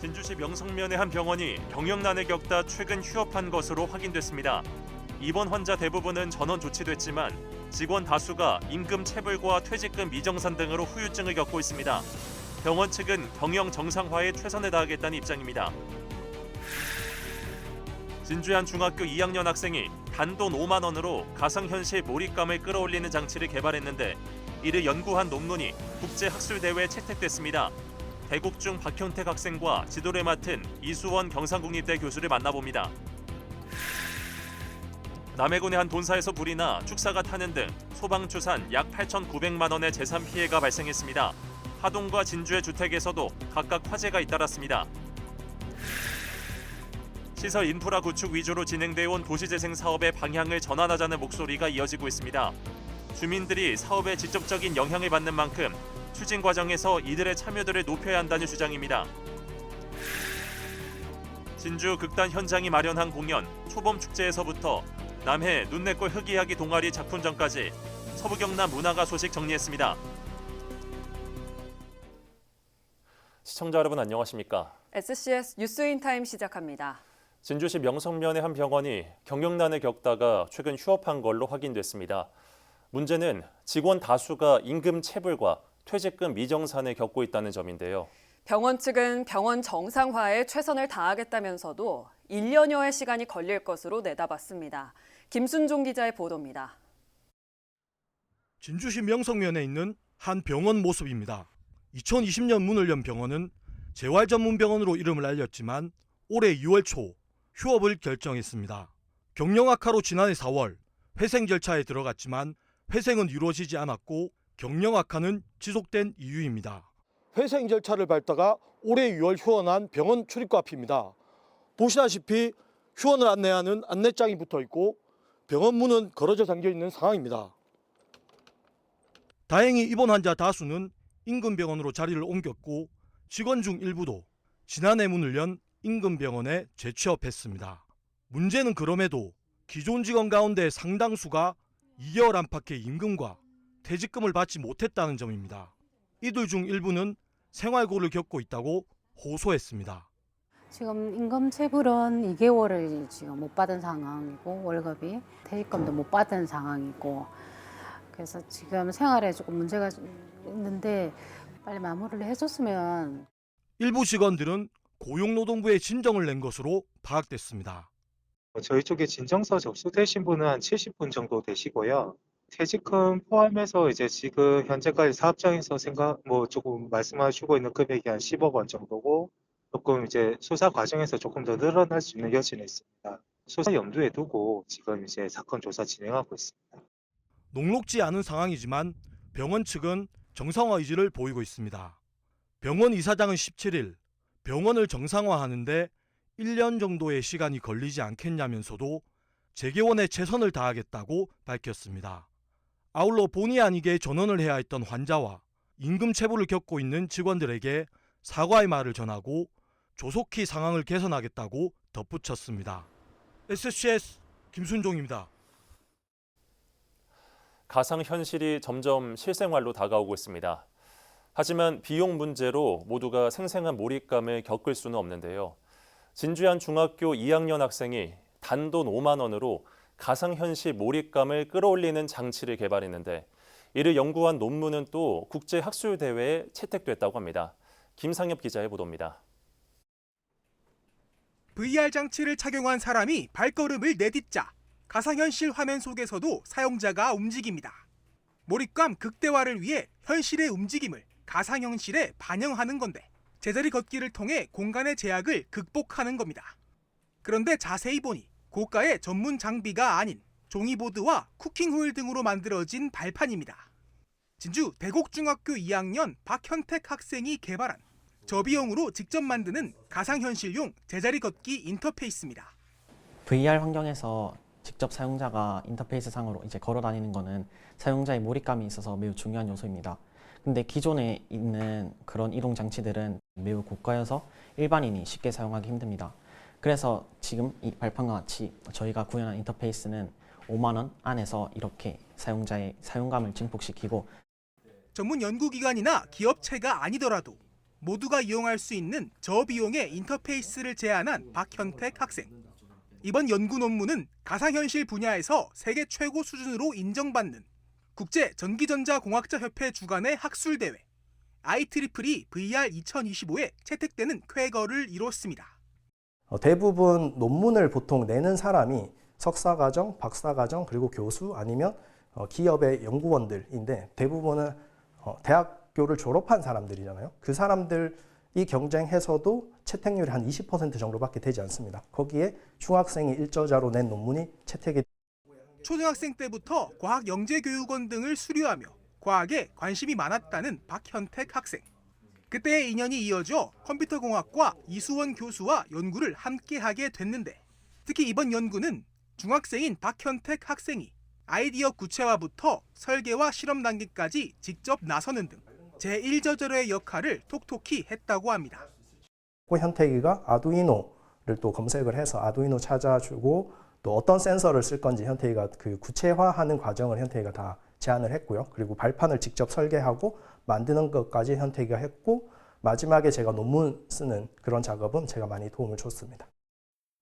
진주시 명성면의 한 병원이 경영난을 겪다 최근 휴업한 것으로 확인됐습니다. 입원 환자 대부분은 전원 조치됐지만 직원 다수가 임금 체불과 퇴직금 미정산 등으로 후유증을 겪고 있습니다. 병원 측은 경영 정상화에 최선을 다하겠다는 입장입니다. 진주의 한 중학교 2학년 학생이 단돈 5만 원으로 가상현실 몰입감을 끌어올리는 장치를 개발했는데 이를 연구한 논문이 국제학술대회에 채택됐습니다. 대국중 박현택 학생과 지도를 맡은 이수원 경상국립대 교수를 만나봅니다. 남해군의 한 본사에서 불이 나 축사가 타는 등 소방추산 약 8,900만 원의 재산 피해가 발생했습니다. 하동과 진주의 주택에서도 각각 화재가 잇따랐습니다. 시설 인프라 구축 위주로 진행되어 온 도시재생 사업의 방향을 전환하자는 목소리가 이어지고 있습니다. 주민들이 사업에 직접적인 영향을 받는 만큼 추진 과정에서 이들의 참여도를 높여야 한다는 주장입니다. 진주 극단 현장이 마련한 공연 초범축제에서부터 남해 눈내골 흑이야기 동아리 작품전까지 서부경남 문화가 소식 정리했습니다. 시청자 여러분 안녕하십니까? SCS 뉴스인타임 시작합니다. 진주시 명성면의 한 병원이 경영난을 겪다가 최근 휴업한 걸로 확인됐습니다. 문제는 직원 다수가 임금 체불과 퇴직금 미정산을 겪고 있다는 점인데요. 병원 측은 병원 정상화에 최선을 다하겠다면서도 1년여의 시간이 걸릴 것으로 내다봤습니다. 김순종 기자의 보도입니다. 진주시 명성면에 있는 한 병원 모습입니다. 2020년 문을 연 병원은 재활전문병원으로 이름을 알렸지만 올해 6월 초 휴업을 결정했습니다. 경영 악화로 지난해 4월 회생 절차에 들어갔지만 회생은 이루어지지 않았고 경영 악화는 지속된 이유입니다. 회생 절차를 밟다가 올해 6월 휴원한 병원 출입구 앞입니다. 보시다시피 휴원을 안내하는 안내장이 붙어 있고 병원 문은 걸어져 잠겨 있는 상황입니다. 다행히 입원 환자 다수는 인근병원으로 자리를 옮겼고 직원 중 일부도 지난해 문을 연 인근병원에 재취업했습니다. 문제는 그럼에도 기존 직원 가운데 상당수가 2개월 안팎의 임금과 퇴직금을 받지 못했다는 점입니다. 이들 중 일부는 생활고를 겪고 있다고 호소했습니다. 지금 임금 체불은 2개월을 지금 못 받은 상황이고 월급이 퇴직금도 못 받은 상황이고 그래서 지금 생활에 조금 문제가 있는데 빨리 마무리를 해줬으면. 일부 직원들은 고용노동부에 진정을 낸 것으로 파악됐습니다. 저희 쪽에 진정서 접수되신 분은 한 70분 정도 되시고요. 퇴직금 포함해서 이제 지금 현재까지 사업장에서 조금 말씀하시고 있는 금액이 한 10억 원 정도고 조금 이제 수사 과정에서 조금 더 늘어날 수 있는 여지는 있습니다. 수사 염두에 두고 지금 이제 사건 조사 진행하고 있습니다. 녹록지 않은 상황이지만 병원 측은 정상화 의지를 보이고 있습니다. 병원 이사장은 17일 병원을 정상화하는데 1년 정도의 시간이 걸리지 않겠냐면서도 재개원에 최선을 다하겠다고 밝혔습니다. 아울러 본의 아니게 전원을 해야 했던 환자와 임금 체불을 겪고 있는 직원들에게 사과의 말을 전하고 조속히 상황을 개선하겠다고 덧붙였습니다. SCS 김순종입니다. 가상현실이 점점 실생활로 다가오고 있습니다. 하지만 비용 문제로 모두가 생생한 몰입감을 겪을 수는 없는데요. 진주의 한 중학교 2학년 학생이 단돈 5만 원으로 가상현실 몰입감을 끌어올리는 장치를 개발했는데 이를 연구한 논문은 또 국제학술대회에 채택됐다고 합니다. 김상엽 기자의 보도입니다. VR 장치를 착용한 사람이 발걸음을 내딛자 가상현실 화면 속에서도 사용자가 움직입니다. 몰입감 극대화를 위해 현실의 움직임을 가상현실에 반영하는 건데 제자리 걷기를 통해 공간의 제약을 극복하는 겁니다. 그런데 자세히 보니 고가의 전문 장비가 아닌 종이보드와 쿠킹 호일 등으로 만들어진 발판입니다. 진주 대곡중학교 2학년 박현택 학생이 개발한 저비용으로 직접 만드는 가상현실용 제자리 걷기 인터페이스입니다. VR 환경에서 직접 사용자가 인터페이스 상으로 이제 걸어 다니는 거는 사용자의 몰입감이 있어서 매우 중요한 요소입니다. 근데 기존에 있는 그런 이동 장치들은 매우 고가여서 일반인이 쉽게 사용하기 힘듭니다. 그래서 지금 이 발판과 같이 저희가 구현한 인터페이스는 5만 원 안에서 이렇게 사용자의 사용감을 증폭시키고 전문 연구기관이나 기업체가 아니더라도 모두가 이용할 수 있는 저비용의 인터페이스를 제안한 박현택 학생. 이번 연구 논문은 가상현실 분야에서 세계 최고 수준으로 인정받는 국제전기전자공학자협회 주관의 학술대회 IEEE VR 2025에 채택되는 쾌거를 이뤘습니다. 대부분 논문을 보통 내는 사람이 석사과정, 박사과정, 그리고 교수 아니면 기업의 연구원들인데 대부분은 대학교를 졸업한 사람들이잖아요. 그 사람들이 경쟁해서도 채택률이 한 20% 정도밖에 되지 않습니다. 거기에 중학생이 일저자로 낸 논문이 채택이 초등학생 때부터 과학 영재교육원 등을 수료하며 과학에 관심이 많았다는 박현택 학생. 그때의 인연이 이어져 컴퓨터공학과 이수원 교수와 연구를 함께하게 됐는데 특히 이번 연구는 중학생인 박현택 학생이 아이디어 구체화부터 설계와 실험 단계까지 직접 나서는 등 제1저자로의 역할을 톡톡히 했다고 합니다. 현택이가 아두이노를 또 검색을 해서 아두이노 찾아주고 또 어떤 센서를 쓸 건지 현택이가 그 구체화하는 과정을 현택이가 다 제안을 했고요. 그리고 발판을 직접 설계하고 만드는 것까지 현택이가 했고 마지막에 제가 논문 쓰는 그런 작업은 제가 많이 도움을 줬습니다.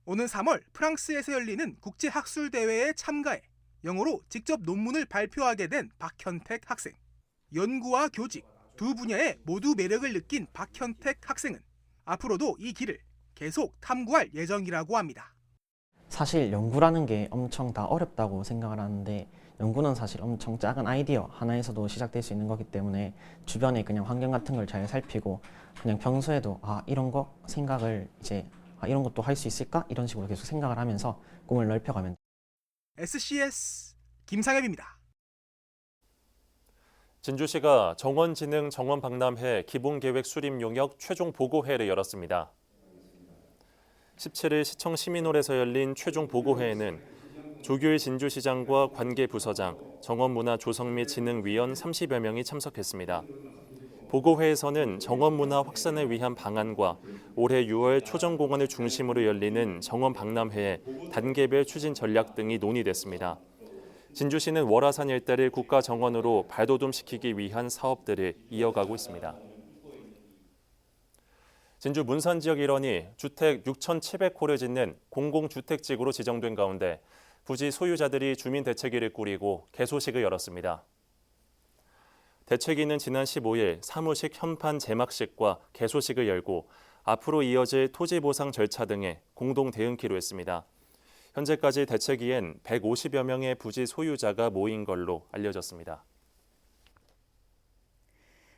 오는 3월 프랑스에서 열리는 국제학술대회에 참가해 영어로 직접 논문을 발표하게 된 박현택 학생. 연구와 교직 두 분야에 모두 매력을 느낀 박현택 학생은 앞으로도 이 길을 계속 탐구할 예정이라고 합니다. 사실 연구라는 게 엄청 다 어렵다고 생각을 하는데 연구는 사실 엄청 작은 아이디어 하나에서도 시작될 수 있는 거기 때문에 주변에 그냥 환경 같은 걸 잘 살피고 그냥 평소에도 이런 거 생각을 이제 이런 것도 할 수 있을까? 이런 식으로 계속 생각을 하면서 꿈을 넓혀가면 SCS 김상엽입니다. 진주시가 정원진흥 정원박람회 기본계획 수립 용역 최종 보고회를 열었습니다. 17일 시청 시민홀에서 열린 최종 보고회에는 조규일 진주시장과 관계부서장, 정원문화조성및진흥위원 30여 명이 참석했습니다. 보고회에서는 정원문화 확산을 위한 방안과 올해 6월 초정공원을 중심으로 열리는 정원박람회의 단계별 추진 전략 등이 논의됐습니다. 진주시는 월화산 일대를 국가정원으로 발돋움시키기 위한 사업들을 이어가고 있습니다. 진주 문산 지역 일원이 주택 6,700호를 짓는 공공주택지구로 지정된 가운데 부지 소유자들이 주민대책위를 꾸리고 개소식을 열었습니다. 대책위는 지난 15일 사무식 현판 제막식과 개소식을 열고 앞으로 이어질 토지보상 절차 등에 공동 대응키로 했습니다. 현재까지 대책위엔 150여 명의 부지 소유자가 모인 걸로 알려졌습니다.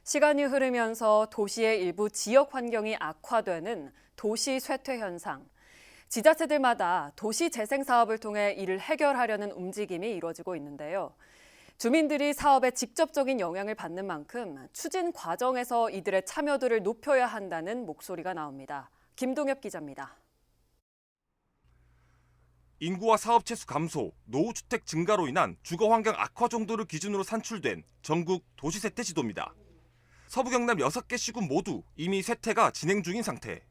시간이 흐르면서 도시의 일부 지역 환경이 악화되는 도시 쇠퇴 현상. 지자체들마다 도시 재생 사업을 통해 이를 해결하려는 움직임이 이루어지고 있는데요. 주민들이 사업에 직접적인 영향을 받는 만큼 추진 과정에서 이들의 참여도를 높여야 한다는 목소리가 나옵니다. 김동엽 기자입니다. 인구와 사업 채수 감소, 노후주택 증가로 인한 주거환경 악화 정도를 기준으로 산출된 전국 도시쇠퇴 지도입니다. 서부 경남 6개 시군 모두 이미 쇠퇴가 진행 중인 상태.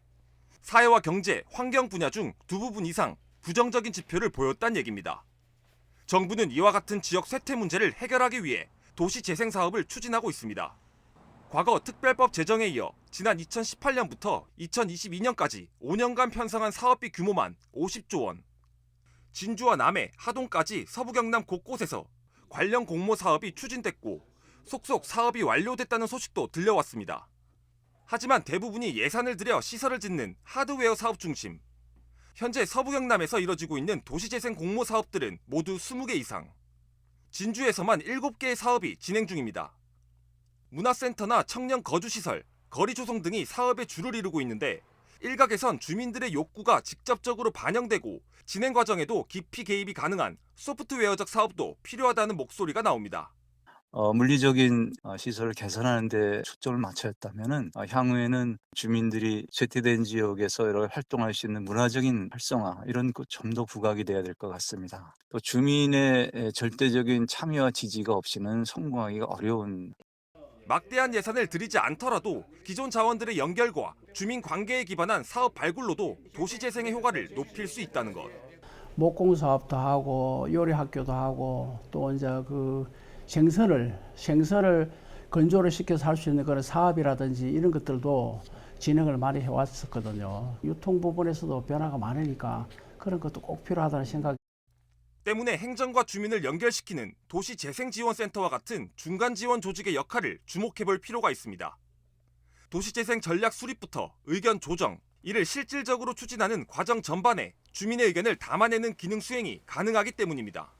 사회와 경제, 환경 분야 중 두 부분 이상 부정적인 지표를 보였다는 얘기입니다. 정부는 이와 같은 지역 쇠퇴 문제를 해결하기 위해 도시 재생 사업을 추진하고 있습니다. 과거 특별법 제정에 이어 지난 2018년부터 2022년까지 5년간 편성한 사업비 규모만 50조 원. 진주와 남해, 하동까지 서부 경남 곳곳에서 관련 공모 사업이 추진됐고 속속 사업이 완료됐다는 소식도 들려왔습니다. 하지만 대부분이 예산을 들여 시설을 짓는 하드웨어 사업 중심. 현재 서부 경남에서 이뤄지고 있는 도시재생 공모 사업들은 모두 20개 이상. 진주에서만 7개의 사업이 진행 중입니다. 문화센터나 청년 거주시설, 거리 조성 등이 사업의 주를 이루고 있는데 일각에선 주민들의 욕구가 직접적으로 반영되고 진행 과정에도 깊이 개입이 가능한 소프트웨어적 사업도 필요하다는 목소리가 나옵니다. 물리적인 시설을 개선하는 데 초점을 맞췄다면은 향후에는 주민들이 쇠퇴된 지역에서 여러 활동할 수 있는 문화적인 활성화 이런 것 좀 더 부각이 돼야 될 것 같습니다. 또 주민의 절대적인 참여와 지지가 없이는 성공하기가 어려운. 막대한 예산을 들이지 않더라도 기존 자원들의 연결과 주민 관계에 기반한 사업 발굴로도 도시재생의 효과를 높일 수 있다는 것. 목공 사업도 하고 요리 학교도 하고 또 이제 그 생선을 건조를 시켜서 할 수 있는 그런 사업이라든지 이런 것들도 진행을 많이 해왔었거든요. 유통 부분에서도 변화가 많으니까 그런 것도 꼭 필요하다는 생각이. 때문에 행정과 주민을 연결시키는 도시재생지원센터와 같은 중간 지원 조직의 역할을 주목해볼 필요가 있습니다. 도시재생 전략 수립부터 의견 조정, 이를 실질적으로 추진하는 과정 전반에 주민의 의견을 담아내는 기능 수행이 가능하기 때문입니다.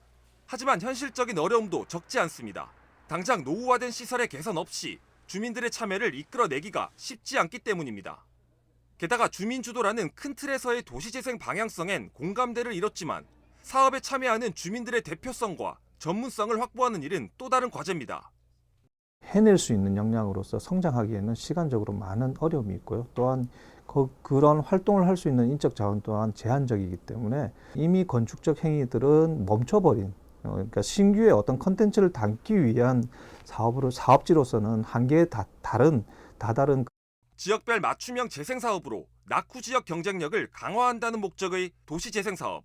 하지만 현실적인 어려움도 적지 않습니다. 당장 노후화된 시설의 개선 없이 주민들의 참여를 이끌어내기가 쉽지 않기 때문입니다. 게다가 주민주도라는 큰 틀에서의 도시재생 방향성엔 공감대를 이뤘지만 사업에 참여하는 주민들의 대표성과 전문성을 확보하는 일은 또 다른 과제입니다. 해낼 수 있는 역량으로서 성장하기에는 시간적으로 많은 어려움이 있고요. 또한 그런 활동을 할 수 있는 인적 자원 또한 제한적이기 때문에 이미 건축적 행위들은 멈춰버린, 그러니까 신규의 어떤 컨텐츠를 담기 위한 사업지로서는 한계에 다다른 지역별 맞춤형 재생사업으로 낙후 지역 경쟁력을 강화한다는 목적의 도시재생사업.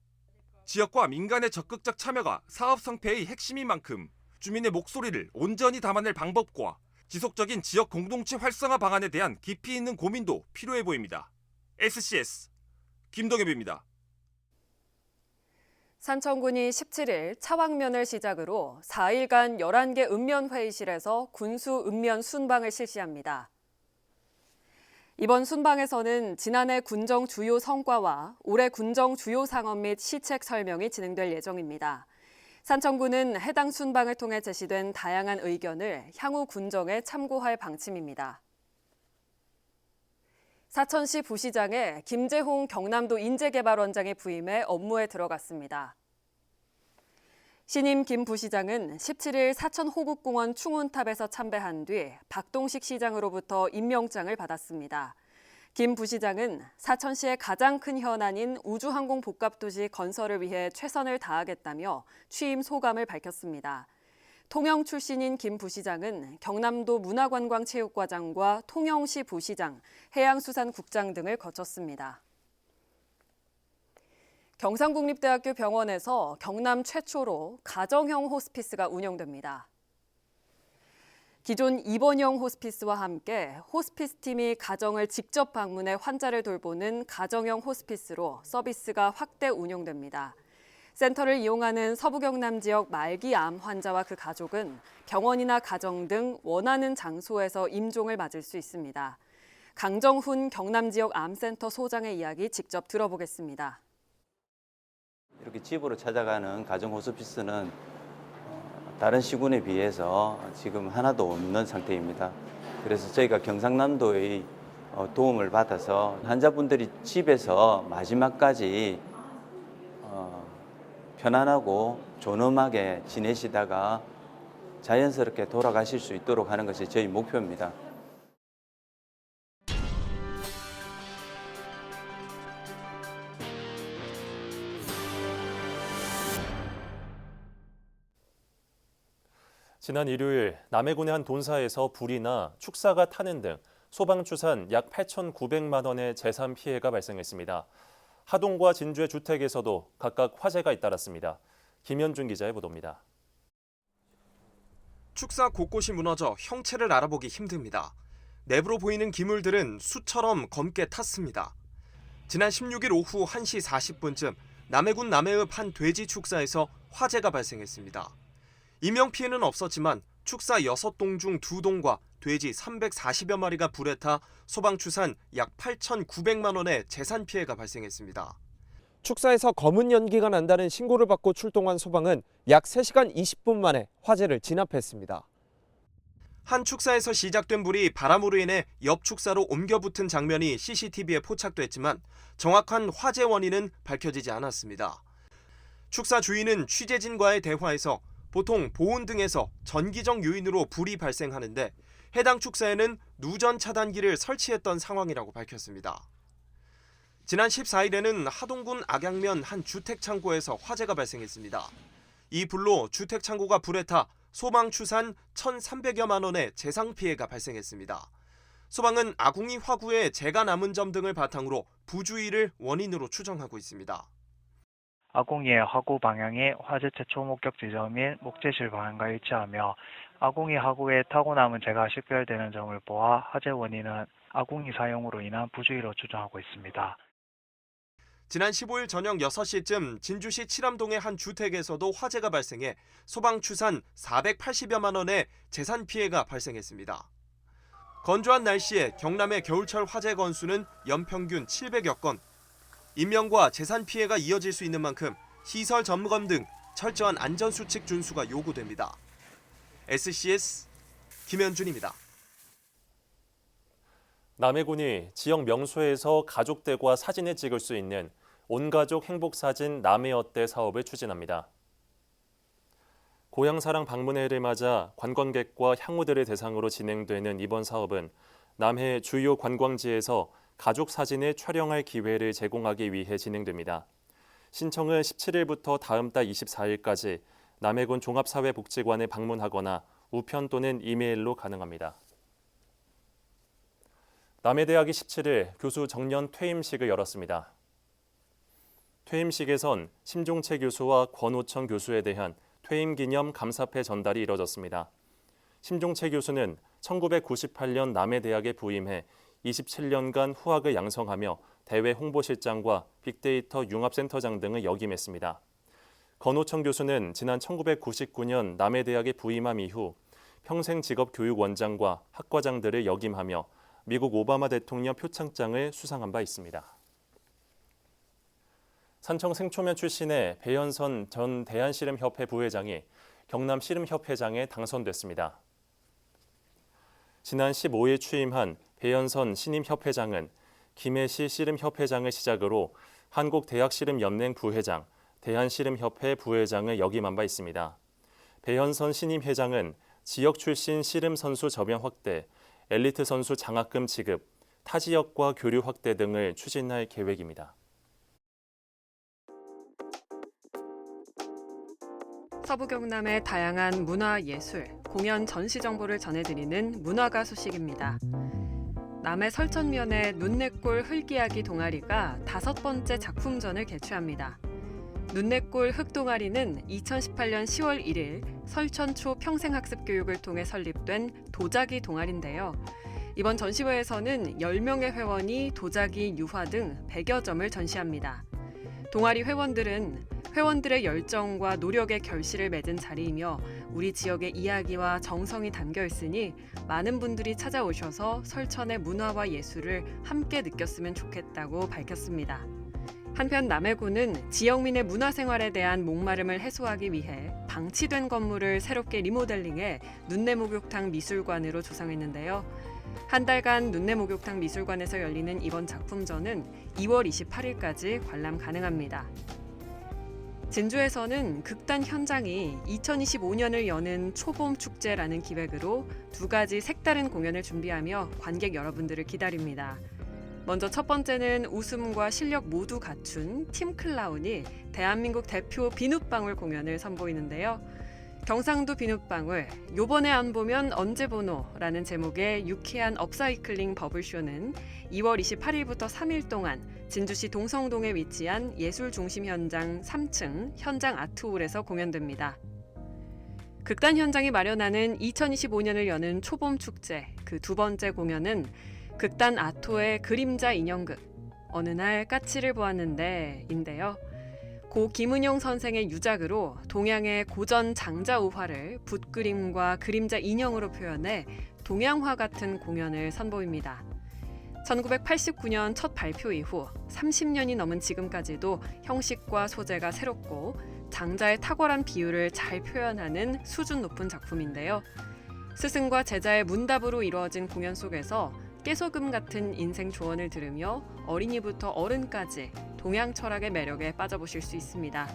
지역과 민간의 적극적 참여가 사업 성패의 핵심인 만큼 주민의 목소리를 온전히 담아낼 방법과 지속적인 지역 공동체 활성화 방안에 대한 깊이 있는 고민도 필요해 보입니다. SCS 김동엽입니다. 산청군이 17일 차왕면을 시작으로 4일간 11개 읍면회의실에서 군수 읍면 순방을 실시합니다. 이번 순방에서는 지난해 군정 주요 성과와 올해 군정 주요 상업 및 시책 설명이 진행될 예정입니다. 산청군은 해당 순방을 통해 제시된 다양한 의견을 향후 군정에 참고할 방침입니다. 사천시 부시장에 김재홍 경남도 인재개발원장이 부임해 업무에 들어갔습니다. 신임 김 부시장은 17일 사천 호국공원 충운탑에서 참배한 뒤 박동식 시장으로부터 임명장을 받았습니다. 김 부시장은 사천시의 가장 큰 현안인 우주항공 복합도시 건설을 위해 최선을 다하겠다며 취임 소감을 밝혔습니다. 통영 출신인 김 부시장은 경남도 문화관광체육과장과 통영시 부시장, 해양수산국장 등을 거쳤습니다. 경상국립대학교 병원에서 경남 최초로 가정형 호스피스가 운영됩니다. 기존 입원형 호스피스와 함께 호스피스팀이 가정을 직접 방문해 환자를 돌보는 가정형 호스피스로 서비스가 확대 운영됩니다. 센터를 이용하는 서부경남 지역 말기 암 환자와 그 가족은 병원이나 가정 등 원하는 장소에서 임종을 맞을 수 있습니다. 강정훈 경남 지역 암센터 소장의 이야기 직접 들어보겠습니다. 이렇게 집으로 찾아가는 가정 호스피스는 다른 시군에 비해서 지금 하나도 없는 상태입니다. 그래서 저희가 경상남도의 도움을 받아서 환자분들이 집에서 마지막까지 편안하고 존엄하게 지내시다가 자연스럽게 돌아가실 수 있도록 하는 것이 저희 목표입니다. 지난 일요일 남해군의 한 돈사에서 불이나 축사가 타는 등 소방추산 약 8,900만 원의 재산 피해가 발생했습니다. 하동과 진주의 주택에서도 각각 화재가 잇따랐습니다. 김현준 기자의 보도입니다. 축사 곳곳이 무너져 형체를 알아보기 힘듭니다. 내부로 보이는 기물들은 숯처럼 검게 탔습니다. 지난 16일 오후 1시 40분쯤 남해군 남해읍 한 돼지 축사에서 화재가 발생했습니다. 인명피해는 없었지만 축사 6동 중 2동과 돼지 340여 마리가 불에 타 소방추산 약 8,900만 원의 재산 피해가 발생했습니다. 축사에서 검은 연기가 난다는 신고를 받고 출동한 소방은 약 3시간 20분 만에 화재를 진압했습니다. 한 축사에서 시작된 불이 바람으로 인해 옆 축사로 옮겨 붙은 장면이 CCTV에 포착됐지만 정확한 화재 원인은 밝혀지지 않았습니다. 축사 주인은 취재진과의 대화에서 보통 보온 등에서 전기적 요인으로 불이 발생하는데 해당 축사에는 누전 차단기를 설치했던 상황이라고 밝혔습니다. 지난 14일에는 하동군 악양면 한 주택 창고에서 화재가 발생했습니다. 이 불로 주택 창고가 불에 타 소방 추산 1,300여만 원의 재상 피해가 발생했습니다. 소방은 아궁이 화구에 재가 남은 점 등을 바탕으로 부주의를 원인으로 추정하고 있습니다. 아궁이의 화구 방향이 화재 최초 목격 지점인 목재실 방향과 일치하며 아궁이 하구에 타고남은 제가 식별되는 점을 보아 화재 원인은 아궁이 사용으로 인한 부주의로 추정하고 있습니다. 지난 15일 저녁 6시쯤 진주시 칠암동의 한 주택에서도 화재가 발생해 소방 추산 480여만 원의 재산 피해가 발생했습니다. 건조한 날씨에 경남의 겨울철 화재 건수는 연평균 700여 건. 인명과 재산 피해가 이어질 수 있는 만큼 시설 점검 등 철저한 안전수칙 준수가 요구됩니다. SCS 김현준입니다. 남해군이 지역 명소에서 가족들과 사진을 찍을 수 있는 온가족 행복사진 남해어때 사업을 추진합니다. 고향사랑 방문회를 맞아 관광객과 향후들을 대상으로 진행되는 이번 사업은 남해 주요 관광지에서 가족 사진을 촬영할 기회를 제공하기 위해 진행됩니다. 신청은 17일부터 다음 달 24일까지 남해군 종합사회복지관에 방문하거나 우편 또는 이메일로 가능합니다. 남해대학이 17일 교수 정년 퇴임식을 열었습니다. 퇴임식에선 심종채 교수와 권오청 교수에 대한 퇴임 기념 감사패 전달이 이뤄졌습니다. 심종채 교수는 1998년 남해대학에 부임해 27년간 후학을 양성하며 대외 홍보실장과 빅데이터 융합센터장 등을 역임했습니다. 권오청 교수는 지난 1999년 남해대학에 부임함 이후 평생직업교육원장과 학과장들을 역임하며 미국 오바마 대통령 표창장을 수상한 바 있습니다. 산청 생초면 출신의 배현선 전 대한씨름협회 부회장이 경남 씨름협회장에 당선됐습니다. 지난 15일 취임한 배현선 신임협회장은 김해시 씨름협회장을 시작으로 한국대학씨름연맹 부회장, 대한씨름협회 부회장을 역임한 바 있습니다. 배현선 신임회장은 지역 출신 씨름선수 접영 확대, 엘리트 선수 장학금 지급, 타 지역과 교류 확대 등을 추진할 계획입니다. 서부 경남의 다양한 문화, 예술, 공연, 전시 정보를 전해드리는 문화가 소식입니다. 남해 설천면의 눈내골 흙이야기 동아리가 5번째 작품전을 개최합니다. 눈내골 흙동아리는 2018년 10월 1일 설천초 평생학습교육을 통해 설립된 도자기 동아리인데요. 이번 전시회에서는 10명의 회원이 도자기, 유화 등 100여 점을 전시합니다. 동아리 회원들의 열정과 노력의 결실을 맺은 자리이며 우리 지역의 이야기와 정성이 담겨 있으니 많은 분들이 찾아오셔서 설천의 문화와 예술을 함께 느꼈으면 좋겠다고 밝혔습니다. 한편 남해군은 지역민의 문화생활에 대한 목마름을 해소하기 위해 방치된 건물을 새롭게 리모델링해 눈내목욕탕 미술관으로 조성했는데요. 한 달간 눈내목욕탕 미술관에서 열리는 이번 작품전은 2월 28일까지 관람 가능합니다. 진주에서는 극단 현장이 2025년을 여는 초봄축제라는 기획으로 2가지 색다른 공연을 준비하며 관객 여러분들을 기다립니다. 먼저 첫 번째는 웃음과 실력 모두 갖춘 팀 클라운이 대한민국 대표 비눗방울 공연을 선보이는데요. 경상도 비눗방울, 요번에 안 보면 언제 보노라는 제목의 유쾌한 업사이클링 버블쇼는 2월 28일부터 3일 동안 진주시 동성동에 위치한 예술중심현장 3층 현장 아트홀에서 공연됩니다. 극단 현장이 마련하는 2025년을 여는 초봄축제, 그 2번째 공연은 극단 아토의 그림자 인형극, 어느 날 까치를 보았는데 인데요. 고 김은용 선생의 유작으로 동양의 고전 장자우화를 붓그림과 그림자 인형으로 표현해 동양화 같은 공연을 선보입니다. 1989년 첫 발표 이후 30년이 넘은 지금까지도 형식과 소재가 새롭고 장자의 탁월한 비율을 잘 표현하는 수준 높은 작품인데요. 스승과 제자의 문답으로 이루어진 공연 속에서 깨소금 같은 인생 조언을 들으며 어린이부터 어른까지 동양 철학의 매력에 빠져보실 수 있습니다.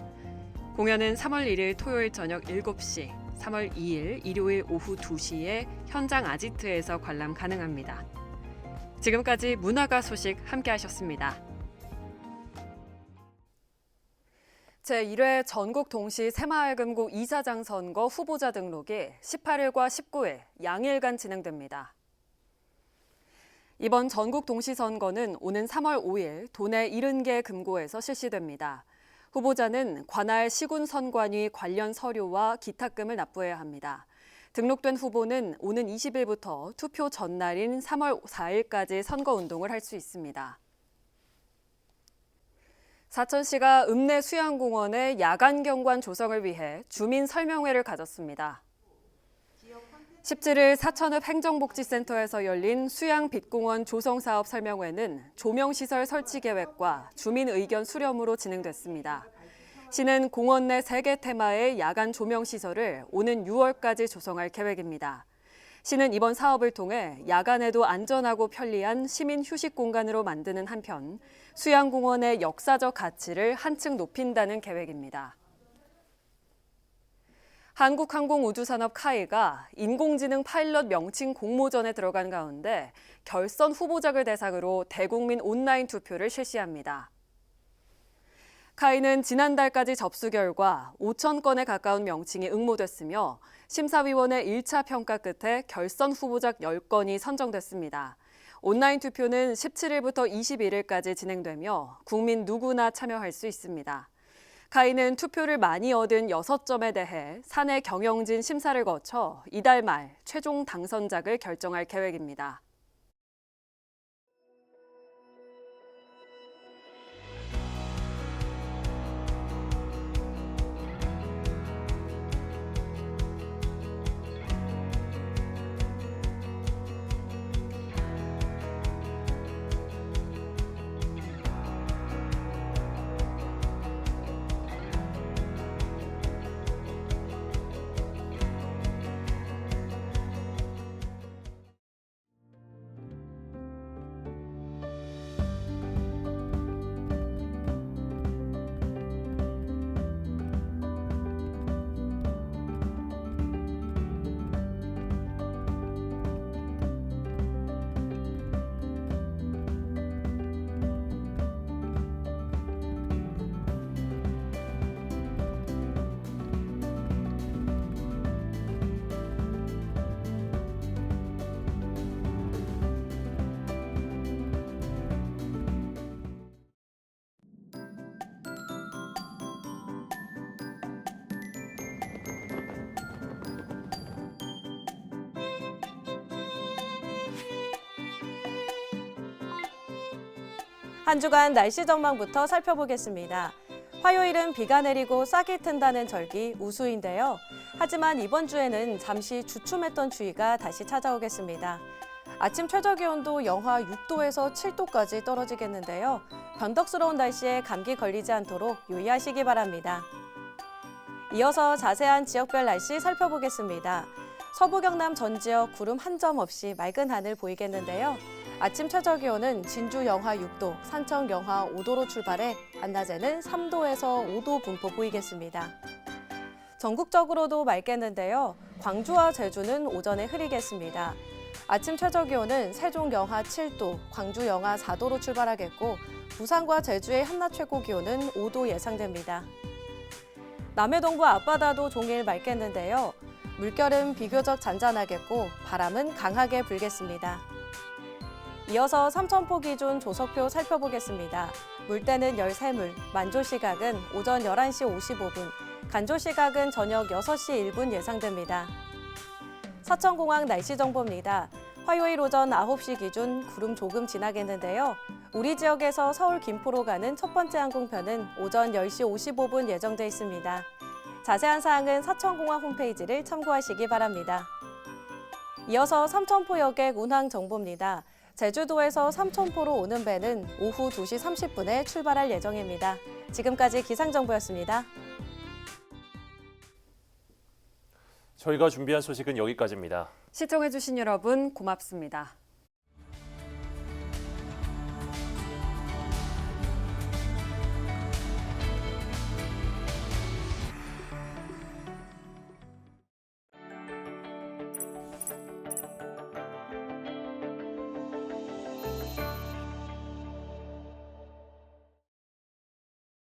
공연은 3월 1일 토요일 저녁 7시, 3월 2일 일요일 오후 2시에 현장 아지트에서 관람 가능합니다. 지금까지 문화가 소식 함께하셨습니다. 제1회 전국 동시 새마을금고 이사장 선거 후보자 등록이 18일과 19일 양일간 진행됩니다. 이번 전국 동시 선거는 오는 3월 5일 도내 70개 금고에서 실시됩니다. 후보자는 관할 시군 선관위 관련 서류와 기탁금을 납부해야 합니다. 등록된 후보는 오는 20일부터 투표 전날인 3월 4일까지 선거운동을 할 수 있습니다. 사천시가 읍내 수양공원의 야간 경관 조성을 위해 주민 설명회를 가졌습니다. 17일 사천읍 행정복지센터에서 열린 수양빛공원 조성사업 설명회는 조명시설 설치 계획과 주민 의견 수렴으로 진행됐습니다. 시는 공원 내 3개 테마의 야간 조명시설을 오는 6월까지 조성할 계획입니다. 시는 이번 사업을 통해 야간에도 안전하고 편리한 시민 휴식 공간으로 만드는 한편 수양공원의 역사적 가치를 한층 높인다는 계획입니다. 한국항공우주산업 카이가 인공지능 파일럿 명칭 공모전에 들어간 가운데 결선 후보작을 대상으로 대국민 온라인 투표를 실시합니다. 카이는 지난달까지 접수 결과 5천 건에 가까운 명칭이 응모됐으며 심사위원회 1차 평가 끝에 결선 후보작 10건이 선정됐습니다. 온라인 투표는 17일부터 21일까지 진행되며 국민 누구나 참여할 수 있습니다. 카이는 투표를 많이 얻은 6점에 대해 사내 경영진 심사를 거쳐 이달 말 최종 당선작을 결정할 계획입니다. 한 주간 날씨 전망부터 살펴보겠습니다. 화요일은 비가 내리고 싹이 튼다는 절기 우수인데요. 하지만 이번 주에는 잠시 주춤했던 추위가 다시 찾아오겠습니다. 아침 최저기온도 영하 6도에서 7도까지 떨어지겠는데요. 변덕스러운 날씨에 감기 걸리지 않도록 유의하시기 바랍니다. 이어서 자세한 지역별 날씨 살펴보겠습니다. 서부 경남 전 지역 구름 한 점 없이 맑은 하늘 보이겠는데요. 아침 최저기온은 진주 영하 6도, 산청 영하 5도로 출발해 한낮에는 3도에서 5도 분포 보이겠습니다. 전국적으로도 맑겠는데요. 광주와 제주는 오전에 흐리겠습니다. 아침 최저기온은 세종 영하 7도, 광주 영하 4도로 출발하겠고 부산과 제주의 한낮 최고 기온은 5도 예상됩니다. 남해 동부 앞바다도 종일 맑겠는데요. 물결은 비교적 잔잔하겠고 바람은 강하게 불겠습니다. 이어서 삼천포 기준 조석표 살펴보겠습니다. 물때는 13물, 만조 시각은 오전 11시 55분, 간조 시각은 저녁 6시 1분 예상됩니다. 사천공항 날씨 정보입니다. 화요일 오전 9시 기준 구름 조금 지나겠는데요. 우리 지역에서 서울 김포로 가는 첫 번째 항공편은 오전 10시 55분 예정돼 있습니다. 자세한 사항은 사천공항 홈페이지를 참고하시기 바랍니다. 이어서 삼천포역의 운항 정보입니다. 제주도에서 삼천포로 오는 배는 오후 2시 30분에 출발할 예정입니다. 지금까지 기상정보였습니다. 저희가 준비한 소식은 여기까지입니다. 시청해주신 여러분 고맙습니다.